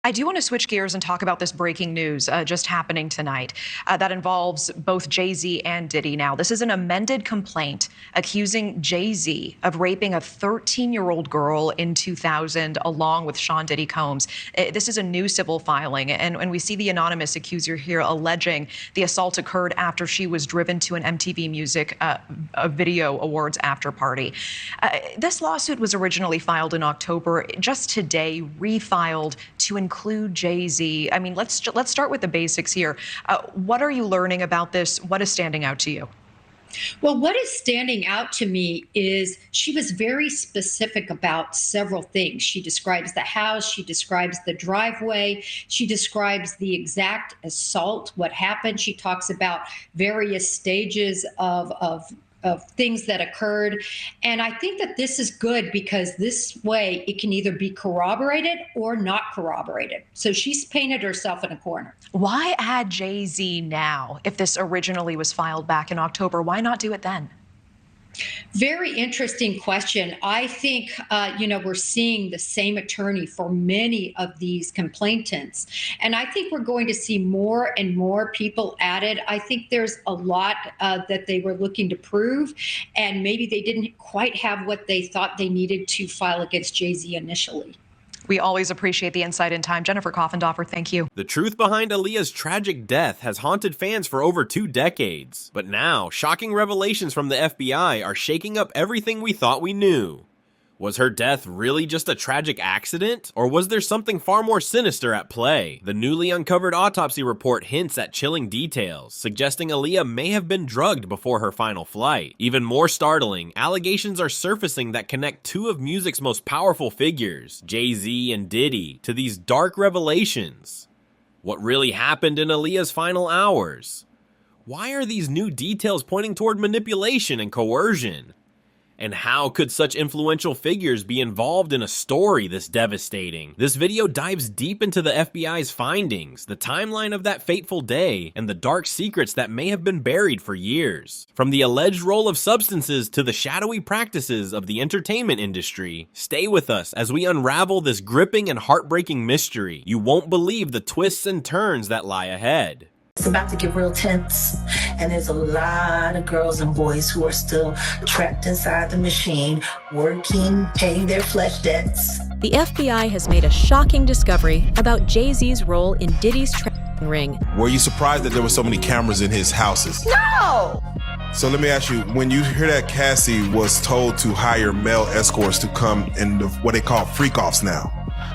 I do want to switch gears and talk about this breaking news just happening tonight that involves both Jay-Z and Diddy. Now, this is an amended complaint accusing Jay-Z of raping a 13-year-old girl in 2000 along with Sean Diddy Combs. This is a new civil filing, and we see the anonymous accuser here alleging the assault occurred after she was driven to an MTV Music Video Awards after party. This lawsuit was originally filed in October, just today refiled to include Jay-Z. I mean, let's start with the basics here. What are you learning about this? What is standing out to you? Well, what is standing out to me is she was very specific about several things. She describes the house, she describes the driveway, she describes the exact assault, what happened. She talks about various stages of things that occurred. And I think that this is good because this way it can either be corroborated or not corroborated. So she's painted herself in a corner. Why add Jay-Z now if this originally was filed back in October? Why not do it then? Very interesting question. I think, we're seeing the same attorney for many of these complainants. And I think we're going to see more and more people added. I think there's a lot that they were looking to prove, and maybe they didn't quite have what they thought they needed to file against Jay-Z initially. We always appreciate the insight in time. Jennifer Coffendorfer, thank you. The truth behind Aaliyah's tragic death has haunted fans for over 2 decades. But now, shocking revelations from the FBI are shaking up everything we thought we knew. Was her death really just a tragic accident? Or was there something far more sinister at play? The newly uncovered autopsy report hints at chilling details, suggesting Aaliyah may have been drugged before her final flight. Even more startling, allegations are surfacing that connect 2 of music's most powerful figures, Jay-Z and Diddy, to these dark revelations. What really happened in Aaliyah's final hours? Why are these new details pointing toward manipulation and coercion? And how could such influential figures be involved in a story this devastating? This video dives deep into the FBI's findings, the timeline of that fateful day, and the dark secrets that may have been buried for years. From the alleged role of substances to the shadowy practices of the entertainment industry, stay with us as we unravel this gripping and heartbreaking mystery. You won't believe the twists and turns that lie ahead. It's about to get real tense, and there's a lot of girls and boys who are still trapped inside the machine, working, paying their flesh debts. The FBI has made a shocking discovery about Jay-Z's role in Diddy's trafficking ring. Were you surprised that there were so many cameras in his houses? No! So let me ask you, when you hear that Cassie was told to hire male escorts to come in what they call freak-offs now,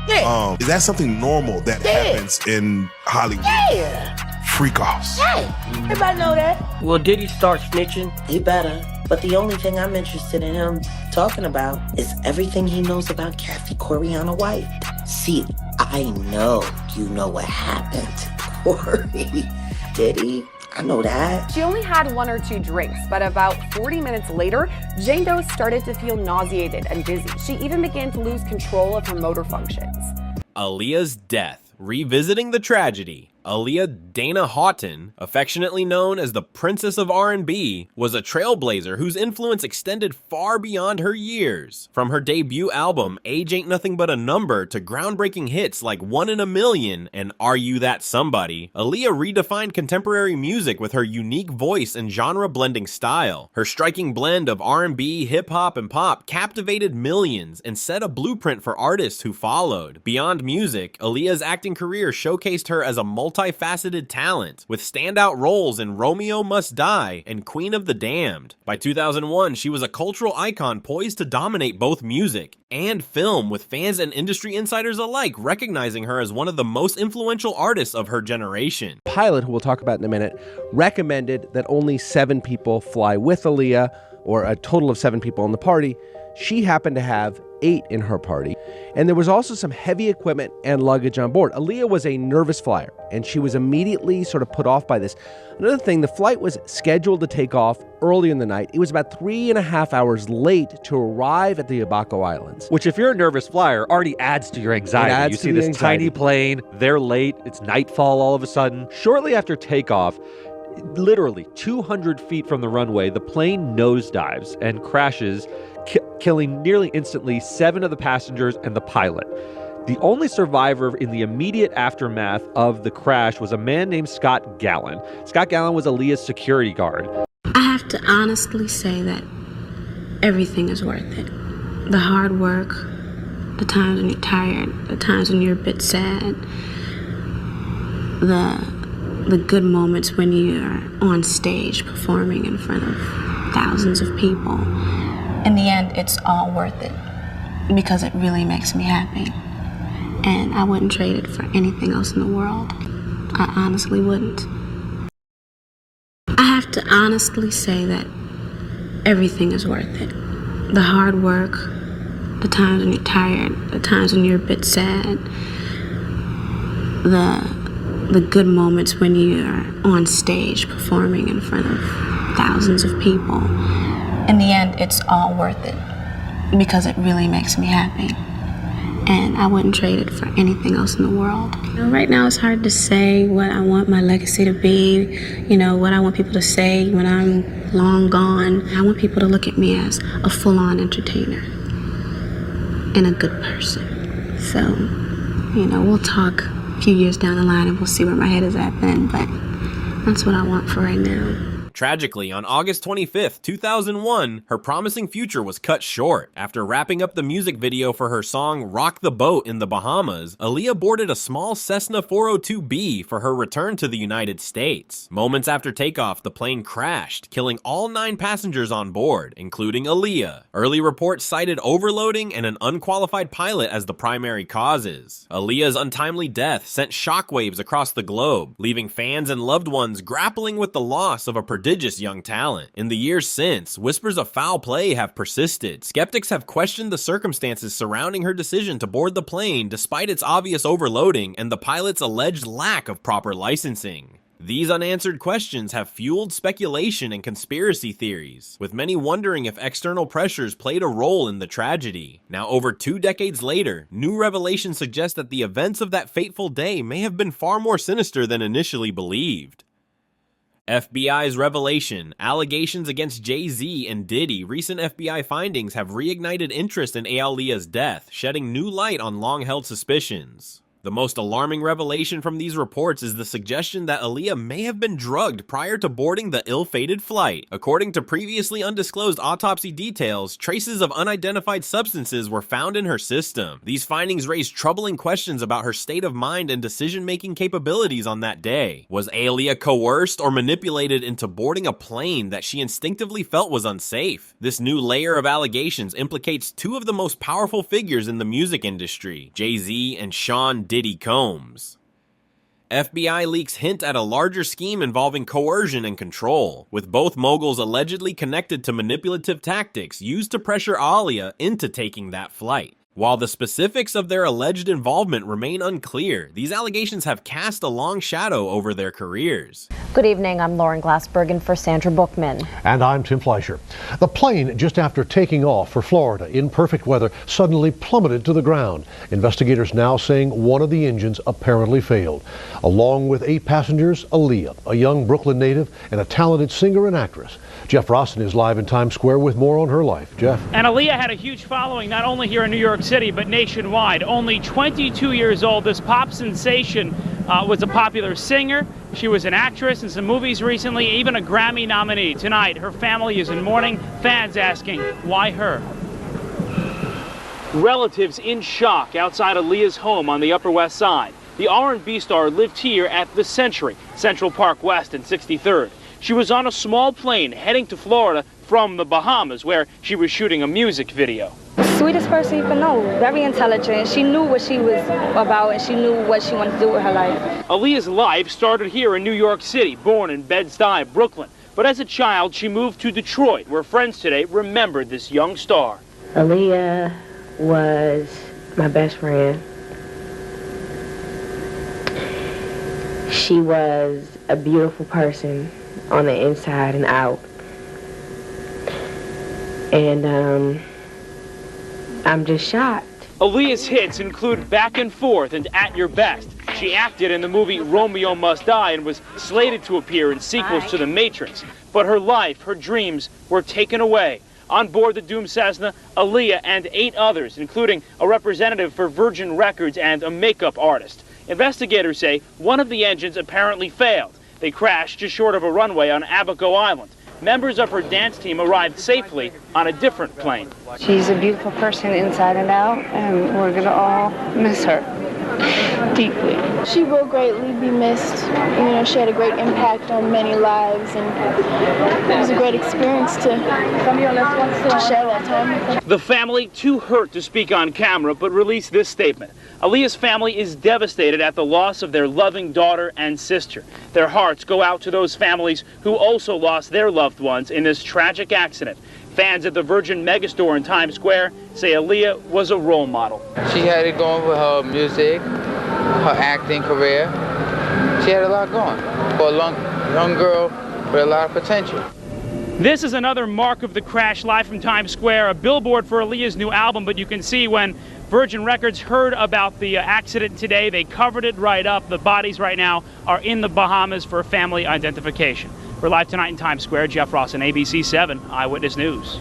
Yeah. Is that something normal that happens in Hollywood? Yeah. Freak-offs. Hey, everybody know that. Will Diddy start snitching? He better. But the only thing I'm interested in him talking about is everything he knows about Kathy Coriana White. See, I know you know what happened to Corey. Diddy, I know that. She only had 1 or 2 drinks, but about 40 minutes later, Jane Doe started to feel nauseated and dizzy. She even began to lose control of her motor functions. Aaliyah's death, revisiting the tragedy. Aaliyah Dana Houghton, affectionately known as the Princess of R&B, was a trailblazer whose influence extended far beyond her years. From her debut album, Age Ain't Nothing But a Number, to groundbreaking hits like One in a Million and Are You That Somebody, Aaliyah redefined contemporary music with her unique voice and genre-blending style. Her striking blend of R&B, hip-hop, and pop captivated millions and set a blueprint for artists who followed. Beyond music, Aaliyah's acting career showcased her as a multifaceted talent, with standout roles in Romeo Must Die and Queen of the Damned. By 2001, she was a cultural icon poised to dominate both music and film, with fans and industry insiders alike recognizing her as one of the most influential artists of her generation. Pilot, who we'll talk about in a minute, recommended that only 7 people fly with Aaliyah, or a total of 7 people in the party. She happened to have 8 in her party. And there was also some heavy equipment and luggage on board. Aaliyah was a nervous flyer, and she was immediately sort of put off by this. Another thing, the flight was scheduled to take off early in the night. It was about 3.5 hours late to arrive at the Abaco Islands. Which, if you're a nervous flyer, already adds to your anxiety. You see this tiny plane, they're late, it's nightfall all of a sudden. Shortly after takeoff, literally 200 feet from the runway, the plane nosedives and crashes, killing nearly instantly 7 of the passengers and the pilot. The only survivor in the immediate aftermath of the crash was a man named Scott Gallen. Scott Gallen was Aaliyah's security guard. I have to honestly say that everything is worth it. The hard work, the times when you're tired, the times when you're a bit sad, the good moments when you're on stage performing in front of thousands of people. In the end, it's all worth it because it really makes me happy. And I wouldn't trade it for anything else in the world. I honestly wouldn't. I have to honestly say that everything is worth it. The hard work, the times when you're tired, the times when you're a bit sad, the good moments when you're on stage performing in front of thousands of people. In the end, it's all worth it because it really makes me happy. And I wouldn't trade it for anything else in the world. Right now it's hard to say what I want my legacy to be, what I want people to say when I'm long gone. I want people to look at me as a full-on entertainer and a good person. So, we'll talk a few years down the line and we'll see where my head is at then, but that's what I want for right now. Tragically, on August 25th, 2001, her promising future was cut short. After wrapping up the music video for her song Rock the Boat in the Bahamas, Aaliyah boarded a small Cessna 402B for her return to the United States. Moments after takeoff, the plane crashed, killing all 9 passengers on board, including Aaliyah. Early reports cited overloading and an unqualified pilot as the primary causes. Aaliyah's untimely death sent shockwaves across the globe, leaving fans and loved ones grappling with the loss of a prodigious young talent. In the years since, whispers of foul play have persisted. Skeptics have questioned the circumstances surrounding her decision to board the plane despite its obvious overloading and the pilot's alleged lack of proper licensing. These unanswered questions have fueled speculation and conspiracy theories, with many wondering if external pressures played a role in the tragedy. Now, over 2 decades later, new revelations suggest that the events of that fateful day may have been far more sinister than initially believed. FBI's revelation, allegations against Jay-Z and Diddy, recent FBI findings have reignited interest in Aaliyah's death, shedding new light on long-held suspicions. The most alarming revelation from these reports is the suggestion that Aaliyah may have been drugged prior to boarding the ill-fated flight. According to previously undisclosed autopsy details, traces of unidentified substances were found in her system. These findings raise troubling questions about her state of mind and decision-making capabilities on that day. Was Aaliyah coerced or manipulated into boarding a plane that she instinctively felt was unsafe? This new layer of allegations implicates 2 of the most powerful figures in the music industry, Jay-Z and Sean Diddy Combs. FBI leaks hint at a larger scheme involving coercion and control, with both moguls allegedly connected to manipulative tactics used to pressure Aaliyah into taking that flight. While the specifics of their alleged involvement remain unclear, these allegations have cast a long shadow over their careers. Good evening, I'm Lauren Glassbergen for Sandra Bookman. And I'm Tim Fleischer. The plane, just after taking off for Florida in perfect weather, suddenly plummeted to the ground. Investigators now saying one of the engines apparently failed. Along with 8 passengers, Aaliyah, a young Brooklyn native and a talented singer and actress. Jeff Rossen is live in Times Square with more on her life. Jeff. And Aaliyah had a huge following not only here in New York City, but nationwide. Only 22 years old, this pop sensation was a popular singer. She was an actress in some movies recently, even a Grammy nominee. Tonight, her family is in mourning, fans asking, why her? Relatives in shock outside Aaliyah's home on the Upper West Side. The R&B star lived here at the Century, Central Park West and 63rd. She was on a small plane heading to Florida from the Bahamas, where she was shooting a music video. Sweetest person you can know, very intelligent. She knew what she was about and she knew what she wanted to do with her life. Aaliyah's life started here in New York City, born in Bed-Stuy, Brooklyn. But as a child, she moved to Detroit, where friends today remembered this young star. Aaliyah was my best friend. She was a beautiful person on the inside and out. And I'm just shocked. Aaliyah's hits include Back and Forth and At Your Best. She acted in the movie Romeo Must Die and was slated to appear in sequels to The Matrix. But her life, her dreams were taken away. On board the doomed Cessna, Aaliyah and 8 others, including a representative for Virgin Records and a makeup artist. Investigators say one of the engines apparently failed. They crashed just short of a runway on Abaco Island. Members of her dance team arrived safely on a different plane. She's a beautiful person inside and out, and we're going to all miss her deeply. She will greatly be missed. You know, she had a great impact on many lives, and it was a great experience to share that time with her. The family, too hurt to speak on camera, but released this statement. Aaliyah's family is devastated at the loss of their loving daughter and sister. Their hearts go out to those families who also lost their loved ones in this tragic accident. Fans at the Virgin Megastore in Times Square say Aaliyah was a role model. She had it going with her music, her acting career. She had a lot going for a young girl with a lot of potential. This is another mark of the crash, live from Times Square, a billboard for Aaliyah's new album, but you can see when Virgin Records heard about the accident today, they covered it right up. The bodies right now are in the Bahamas for family identification. We're live tonight in Times Square. Jeff Ross, ABC 7 Eyewitness News.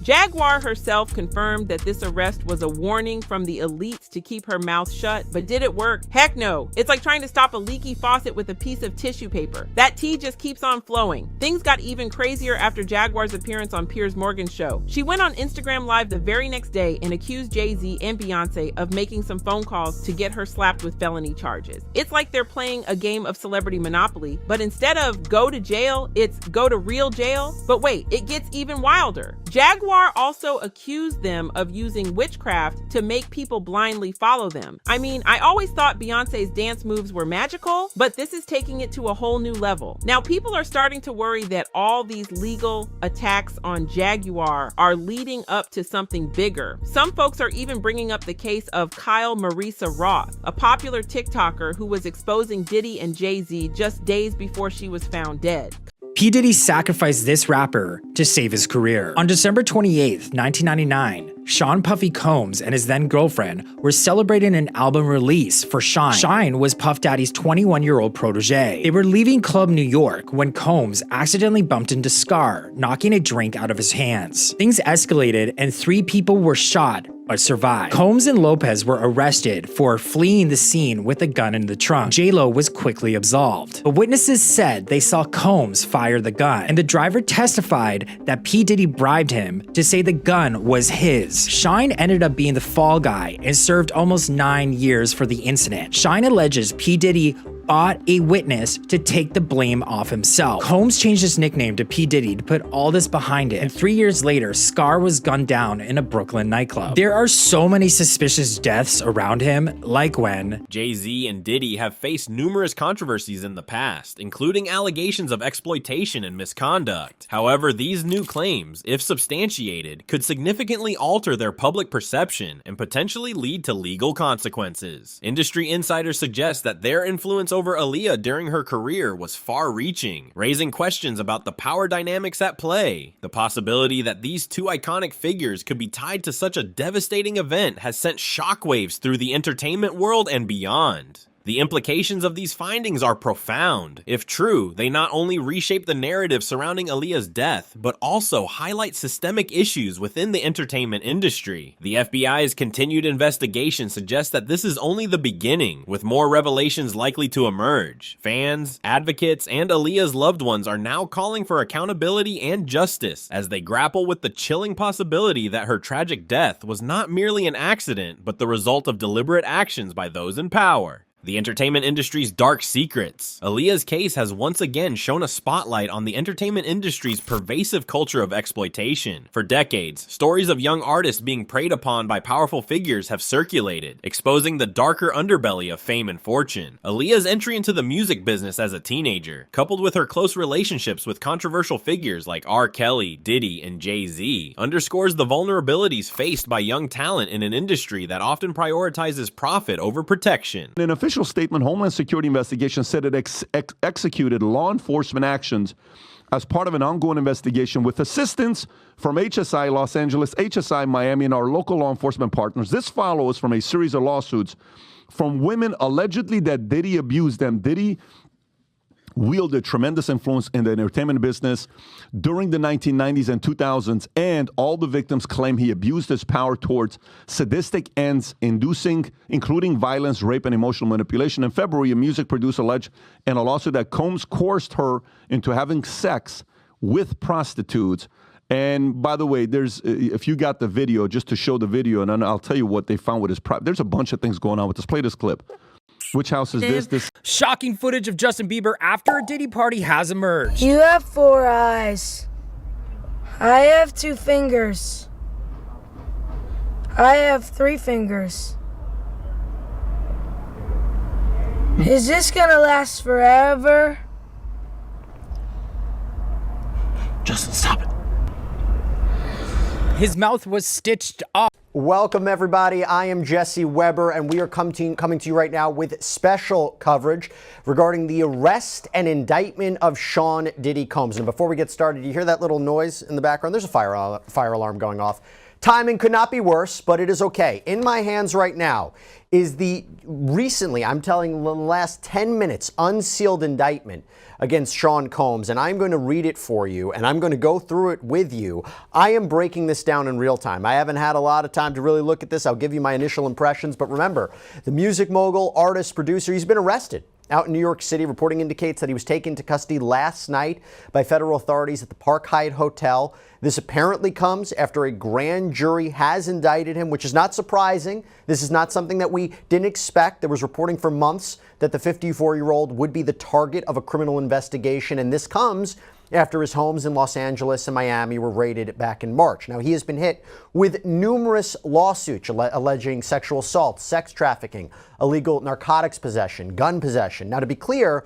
Jaguar herself confirmed that this arrest was a warning from the elites to keep her mouth shut, but did it work? Heck no. It's like trying to stop a leaky faucet with a piece of tissue paper. That tea just keeps on flowing. Things got even crazier after Jaguar's appearance on Piers Morgan's show. She went on Instagram Live the very next day and accused Jay-Z and Beyonce of making some phone calls to get her slapped with felony charges. It's like they're playing a game of celebrity Monopoly, but instead of go to jail, it's go to real jail. But wait, it gets even wilder. Jaguar also accused them of using witchcraft to make people blindly follow them. I mean, I always thought Beyonce's dance moves were magical, but this is taking it to a whole new level. Now, people are starting to worry that all these legal attacks on Jaguar are leading up to something bigger. Some folks are even bringing up the case of Kyle Marisa Roth, a popular TikToker who was exposing Diddy and Jay-Z just days before she was found dead. P. Diddy sacrificed this rapper to save his career. On December 28th, 1999, Sean Puffy Combs and his then-girlfriend were celebrating an album release for Shine. Shine was Puff Daddy's 21-year-old protege. They were leaving Club New York when Combs accidentally bumped into Scar, knocking a drink out of his hands. Things escalated and 3 people were shot but survived. Combs and Lopez were arrested for fleeing the scene with a gun in the trunk. J-Lo was quickly absolved. But witnesses said they saw Combs fire the gun, and the driver testified that P. Diddy bribed him to say the gun was his. Shine ended up being the fall guy and served almost 9 years for the incident. Shine alleges P. Diddy bought a witness to take the blame off himself. Combs changed his nickname to P. Diddy to put all this behind it, and 3 years later, Scar was gunned down in a Brooklyn nightclub. There are so many suspicious deaths around him, like when Jay-Z and Diddy have faced numerous controversies in the past, including allegations of exploitation and misconduct. However, these new claims, if substantiated, could significantly alter their public perception and potentially lead to legal consequences. Industry insiders suggest that their influence over Aaliyah during her career was far-reaching, raising questions about the power dynamics at play. The possibility that these two iconic figures could be tied to such a devastating event has sent shockwaves through the entertainment world and beyond. The implications of these findings are profound. If true, they not only reshape the narrative surrounding Aaliyah's death, but also highlight systemic issues within the entertainment industry. The FBI's continued investigation suggests that this is only the beginning, with more revelations likely to emerge. Fans, advocates, and Aaliyah's loved ones are now calling for accountability and justice as they grapple with the chilling possibility that her tragic death was not merely an accident, but the result of deliberate actions by those in power. The entertainment industry's dark secrets. Aaliyah's case has once again shown a spotlight on the entertainment industry's pervasive culture of exploitation. For decades, stories of young artists being preyed upon by powerful figures have circulated, exposing the darker underbelly of fame and fortune. Aaliyah's entry into the music business as a teenager, coupled with her close relationships with controversial figures like R. Kelly, Diddy, and Jay-Z, underscores the vulnerabilities faced by young talent in an industry that often prioritizes profit over protection. In an official statement, Homeland Security investigation said it executed law enforcement actions as part of an ongoing investigation with assistance from HSI Los Angeles, HSI Miami, and our local law enforcement partners. This follows from a series of lawsuits from women allegedly that Diddy abused them. Diddy wielded tremendous influence in the entertainment business during the 1990s and 2000s, and all the victims claim he abused his power towards sadistic ends, including violence, rape, and emotional manipulation. In February, a music producer alleged in a lawsuit that Combs coerced her into having sex with prostitutes. And by the way, if you got the video, just to show the video, and then I'll tell you what they found with his there's a bunch of things going on with this. Play this clip. Which house is this? Shocking footage of Justin Bieber after a Diddy party has emerged. You have 4 eyes. I have 2 fingers. I have 3 fingers. Is this gonna last forever? Justin, stop it. His mouth was stitched up. Welcome, everybody. I am Jesse Weber, and we are coming to you right now with special coverage regarding the arrest and indictment of Sean Diddy Combs. And before we get started, you hear that little noise in the background? There's a fire alarm going off. Timing could not be worse, but it is okay. In my hands right now is the I'm telling the last 10 minutes, unsealed indictment against Sean Combs, and I'm going to read it for you, and I'm going to go through it with you. I am breaking this down in real time. I haven't had a lot of time to really look at this. I'll give you my initial impressions, but remember, the music mogul, artist, producer, he's been arrested out in New York City. Reporting indicates that he was taken into custody last night by federal authorities at the Park Hyatt Hotel. This apparently comes after a grand jury has indicted him, which is not surprising. This is not something that we didn't expect. There was reporting for months that the 54-year-old would be the target of a criminal investigation, and this comes after his homes in Los Angeles and Miami were raided back in March. Now, he has been hit with numerous lawsuits alleging sexual assault, sex trafficking, illegal narcotics possession, gun possession. Now, to be clear,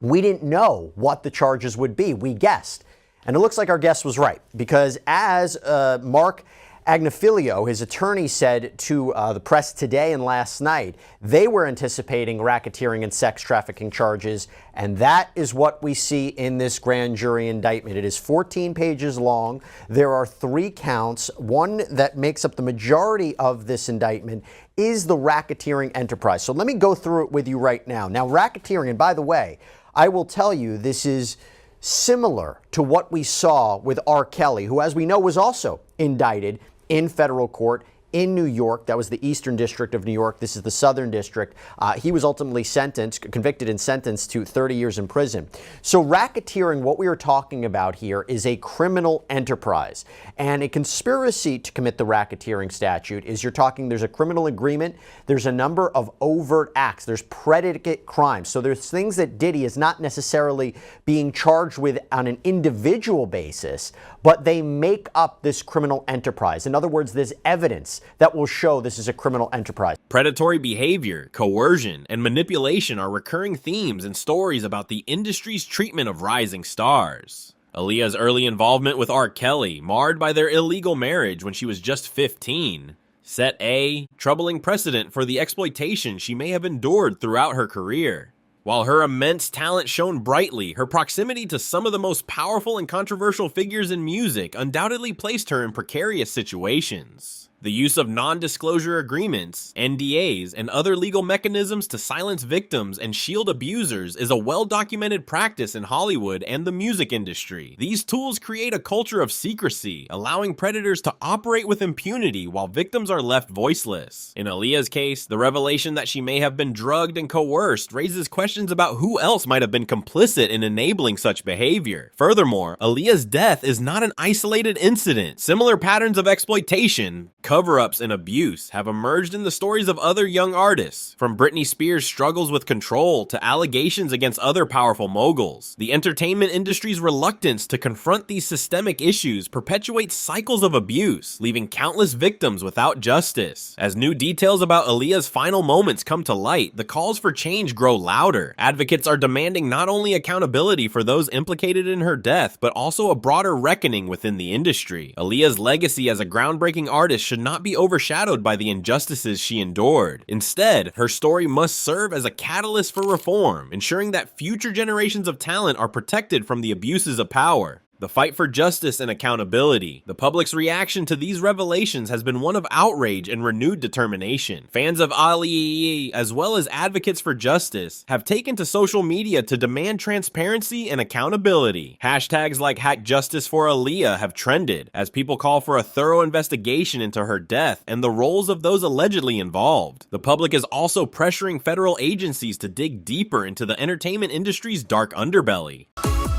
we didn't know what the charges would be. We guessed. And it looks like our guess was right, because as Mark Agnifilio, his attorney, said to the press today and last night, they were anticipating racketeering and sex trafficking charges, and that is what we see in this grand jury indictment. It is 14 pages long. There are 3 counts. One that makes up the majority of this indictment is the racketeering enterprise. So let me go through it with you right now. Now, racketeering, and by the way, I will tell you this is similar to what we saw with R. Kelly, who, as we know, was also indicted in federal court in New York. That was the Eastern District of New York. This is the Southern District. He was ultimately convicted and sentenced to 30 years in prison. So racketeering, what we are talking about here, is a criminal enterprise. And a conspiracy to commit the racketeering statute is there's a criminal agreement, there's a number of overt acts, there's predicate crimes. So there's things that Diddy is not necessarily being charged with on an individual basis, but they make up this criminal enterprise. In other words, there's evidence that will show this is a criminal enterprise. Predatory behavior, coercion, and manipulation are recurring themes in stories about the industry's treatment of rising stars. Aaliyah's early involvement with R. Kelly, marred by their illegal marriage when she was just 15, set a troubling precedent for the exploitation she may have endured throughout her career. While her immense talent shone brightly, her proximity to some of the most powerful and controversial figures in music undoubtedly placed her in precarious situations. The use of non-disclosure agreements, NDAs, and other legal mechanisms to silence victims and shield abusers is a well-documented practice in Hollywood and the music industry. These tools create a culture of secrecy, allowing predators to operate with impunity while victims are left voiceless. In Aaliyah's case, the revelation that she may have been drugged and coerced raises questions about who else might have been complicit in enabling such behavior. Furthermore, Aaliyah's death is not an isolated incident. Similar patterns of exploitation, cover-ups, and abuse have emerged in the stories of other young artists, from Britney Spears' struggles with control to allegations against other powerful moguls. The entertainment industry's reluctance to confront these systemic issues perpetuates cycles of abuse, leaving countless victims without justice. As new details about Aaliyah's final moments come to light, the calls for change grow louder. Advocates are demanding not only accountability for those implicated in her death, but also a broader reckoning within the industry. Aaliyah's legacy as a groundbreaking artist should not be overshadowed by the injustices she endured. Instead, her story must serve as a catalyst for reform, ensuring that future generations of talent are protected from the abuses of power. The fight for justice and accountability. The public's reaction to these revelations has been one of outrage and renewed determination. Fans of Aaliyah, as well as advocates for justice, have taken to social media to demand transparency and accountability. Hashtags like #JusticeForAaliyah have trended as people call for a thorough investigation into her death and the roles of those allegedly involved. The public is also pressuring federal agencies to dig deeper into the entertainment industry's dark underbelly.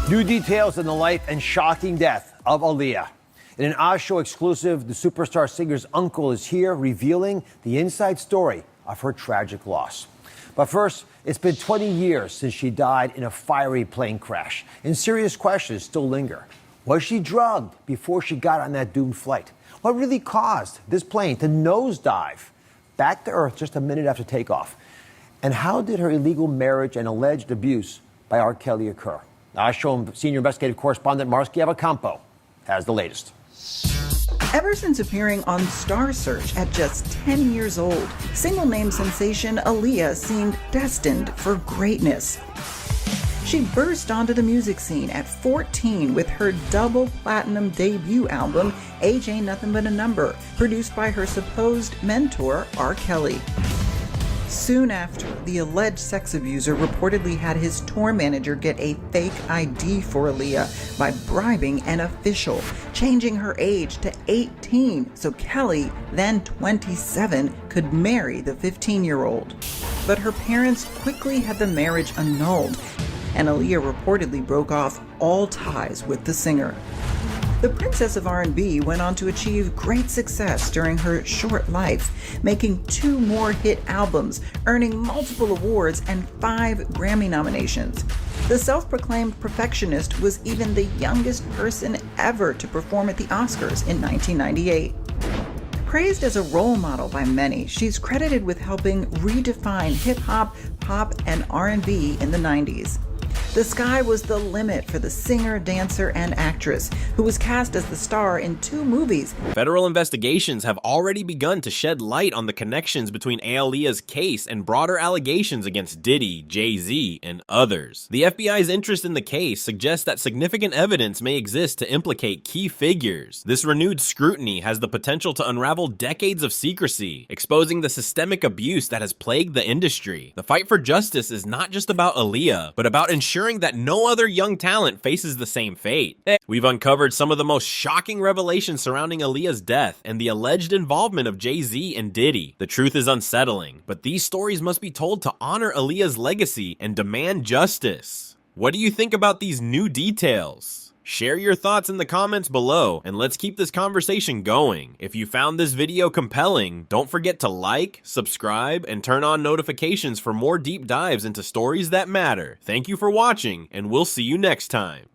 New details in the life and shocking death of Aaliyah. In an Oz Show exclusive, the superstar singer's uncle is here revealing the inside story of her tragic loss. But first, it's been 20 years since she died in a fiery plane crash, and serious questions still linger. Was she drugged before she got on that doomed flight? What really caused this plane to nosedive back to Earth just a minute after takeoff? And how did her illegal marriage and alleged abuse by R. Kelly occur? Our show senior investigative correspondent Marcy Avacampo has the latest. Ever since appearing on Star Search at just 10 years old, single-name sensation Aaliyah seemed destined for greatness. She burst onto the music scene at 14 with her double platinum debut album, Age Ain't Nothing But a Number, produced by her supposed mentor, R. Kelly. Soon after, the alleged sex abuser reportedly had his tour manager get a fake ID for Aaliyah by bribing an official, changing her age to 18 so Kelly, then 27, could marry the 15-year-old. But her parents quickly had the marriage annulled, and Aaliyah reportedly broke off all ties with the singer. The Princess of R&B went on to achieve great success during her short life, making 2 more hit albums, earning multiple awards and 5 Grammy nominations. The self-proclaimed perfectionist was even the youngest person ever to perform at the Oscars in 1998. Praised as a role model by many, she's credited with helping redefine hip-hop, pop, and R&B in the 90s. The sky was the limit for the singer, dancer, and actress, who was cast as the star in 2 movies. Federal investigations have already begun to shed light on the connections between Aaliyah's case and broader allegations against Diddy, Jay-Z, and others. The FBI's interest in the case suggests that significant evidence may exist to implicate key figures. This renewed scrutiny has the potential to unravel decades of secrecy, exposing the systemic abuse that has plagued the industry. The fight for justice is not just about Aaliyah, but about ensuring that no other young talent faces the same fate. We've uncovered some of the most shocking revelations surrounding Aaliyah's death and the alleged involvement of Jay-Z and Diddy. The truth is unsettling, but these stories must be told to honor Aaliyah's legacy and demand justice. What do you think about these new details? Share your thoughts in the comments below, and let's keep this conversation going. If you found this video compelling, don't forget to like, subscribe, and turn on notifications for more deep dives into stories that matter. Thank you for watching, and we'll see you next time.